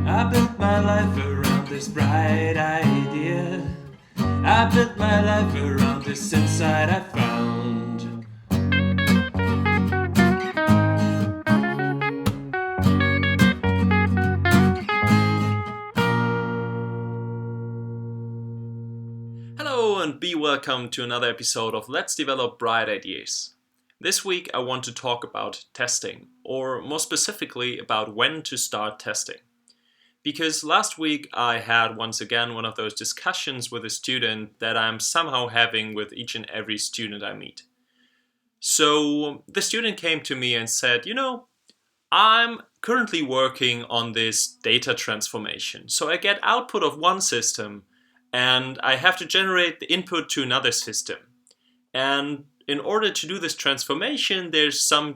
I built my life around this bright idea. I built my life around this insight I found. Hello and be welcome to another episode of Let's Develop Bright Ideas. This week I want to talk about testing, or more specifically about when to start testing. Because last week I had once again one of those discussions with a student that I'm somehow having with each and every student I meet. So the student came to me and said, I'm currently working on this data transformation. So I get output of one system and I have to generate the input to another system. And in order to do this transformation, there's some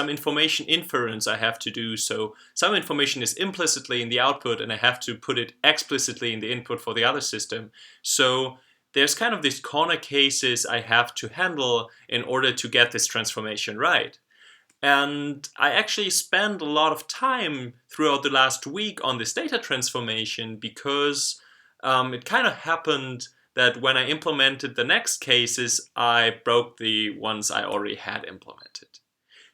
information inference I have to do. So some information is implicitly in the output and I have to put it explicitly in the input for the other system. So there's kind of these corner cases I have to handle in order to get this transformation right. And I actually spent a lot of time throughout the last week on this data transformation because it kind of happened that when I implemented the next cases, I broke the ones I already had implemented.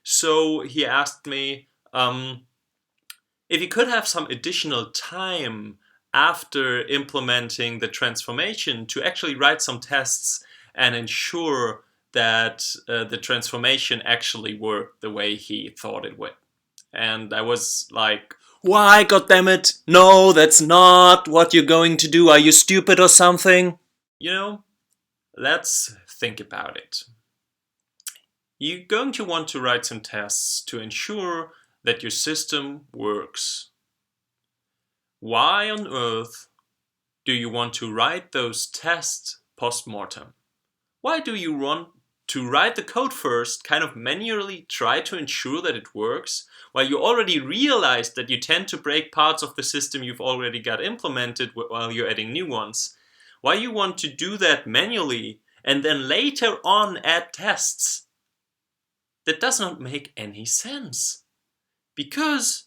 So he asked me if he could have some additional time after implementing the transformation to actually write some tests and ensure that the transformation actually worked the way he thought it would. And I was like, why, goddammit? No, that's not what you're going to do. Are you stupid or something? Let's think about it. You're going to want to write some tests to ensure that your system works. Why on earth do you want to write those tests post-mortem? Why do you want to write the code first, kind of manually try to ensure that it works, while you already realized that you tend to break parts of the system you've already got implemented while you're adding new ones? Why you want to do that manually and then later on add tests? That does not make any sense. Because,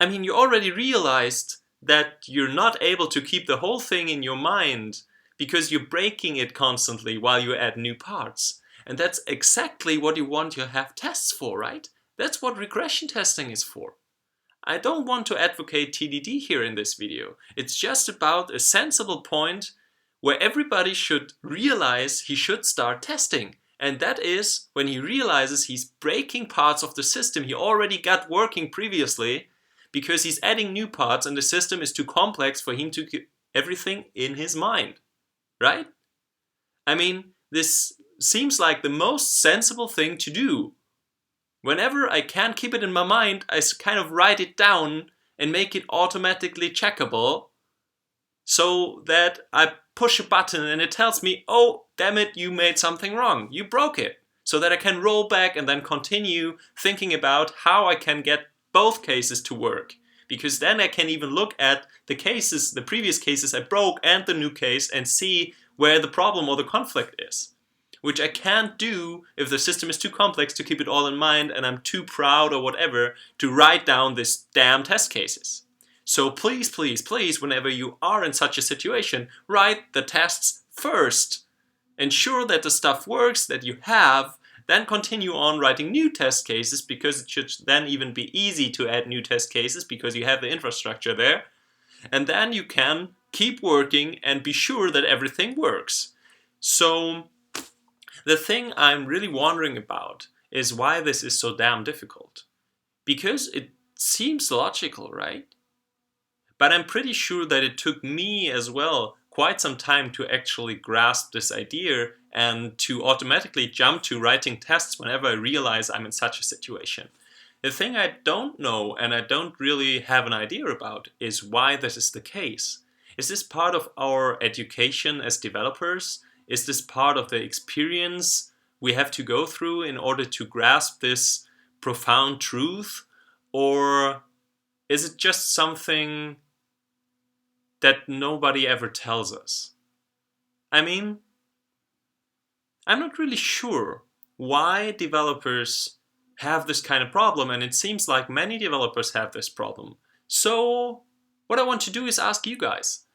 you already realized that you're not able to keep the whole thing in your mind because you're breaking it constantly while you add new parts. And that's exactly what you want to have tests for, right? That's what regression testing is for. I don't want to advocate TDD here in this video. It's just about a sensible point where everybody should realize he should start testing. And that is when he realizes he's breaking parts of the system he already got working previously because he's adding new parts and the system is too complex for him to keep everything in his mind. Right? This seems like the most sensible thing to do. Whenever I can't keep it in my mind, I kind of write it down and make it automatically checkable so that I push a button and it tells me, oh, damn it, you made something wrong. You broke it. So that I can roll back and then continue thinking about how I can get both cases to work. Because then I can even look at the cases, the previous cases I broke and the new case and see where the problem or the conflict is. Which I can't do if the system is too complex to keep it all in mind and I'm too proud or whatever to write down this damn test cases. So please, please, please, whenever you are in such a situation, write the tests first. Ensure that the stuff works that you have, then continue on writing new test cases because it should then even be easy to add new test cases because you have the infrastructure there. And then you can keep working and be sure that everything works. So the thing I'm really wondering about is why this is so damn difficult. Because it seems logical, right? But I'm pretty sure that it took me as well quite some time to actually grasp this idea and to automatically jump to writing tests whenever I realize I'm in such a situation. The thing I don't know and I don't really have an idea about is why this is the case. Is this part of our education as developers? Is this part of the experience we have to go through in order to grasp this profound truth? Or is it just something that nobody ever tells us? I'm not really sure why developers have this kind of problem, and it seems like many developers have this problem. So what I want to do is ask you guys,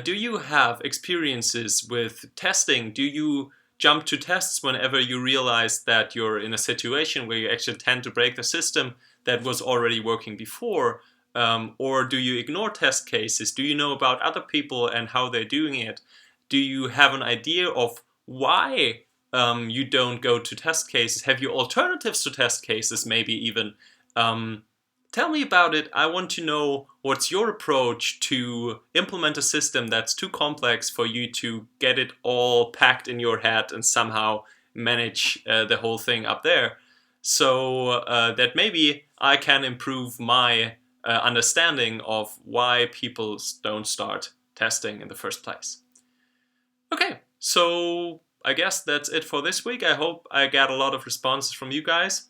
do you have experiences with testing? Do you jump to tests whenever you realize that you're in a situation where you actually tend to break the system that was already working before? Or do you ignore test cases? Do you know about other people and how they're doing it? Do you have an idea of why you don't go to test cases? Have you alternatives to test cases, maybe even? Tell me about it. I want to know what's your approach to implement a system that's too complex for you to get it all packed in your head and somehow manage the whole thing up there. So that maybe I can improve my understanding of why people don't start testing in the first place. Okay, so I guess that's it for this week. I hope I got a lot of responses from you guys.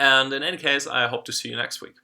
And in any case, I hope to see you next week.